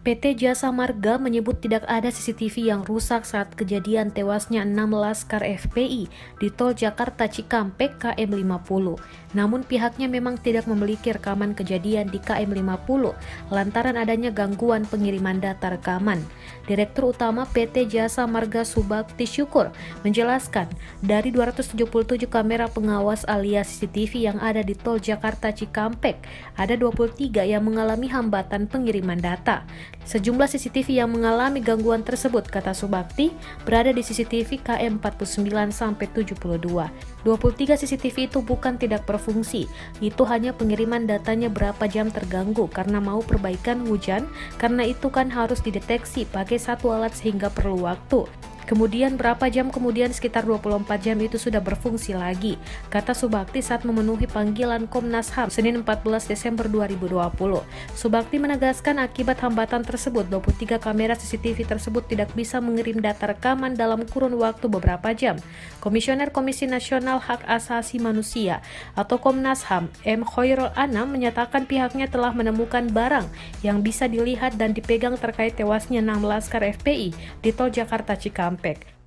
PT Jasa Marga menyebut tidak ada CCTV yang rusak saat kejadian tewasnya 6 laskar FPI di Tol Jakarta Cikampek KM 50. Namun pihaknya memang tidak memiliki rekaman kejadian di KM 50 lantaran adanya gangguan pengiriman data rekaman. Direktur Utama PT Jasa Marga Subakti Syukur menjelaskan, dari 277 kamera pengawas alias CCTV yang ada di Tol Jakarta Cikampek, ada 23 yang mengalami hambatan pengiriman data. Sejumlah CCTV yang mengalami gangguan tersebut, kata Subakti, berada di CCTV KM 49-72. 23 CCTV itu bukan tidak berfungsi, itu hanya pengiriman datanya berapa jam terganggu karena mau perbaikan hujan, karena itu kan harus dideteksi pakai satu alat sehingga perlu waktu. Kemudian berapa jam kemudian, sekitar 24 jam itu sudah berfungsi lagi, kata Subakti saat memenuhi panggilan Komnas HAM Senin 14 Desember 2020. Subakti menegaskan akibat hambatan tersebut, 23 kamera CCTV tersebut tidak bisa mengirim data rekaman dalam kurun waktu beberapa jam. Komisioner Komisi Nasional Hak Asasi Manusia atau Komnas HAM, M. Khoirul Anam, menyatakan pihaknya telah menemukan barang yang bisa dilihat dan dipegang terkait tewasnya 6 laskar FPI di Tol Jakarta Cikampek.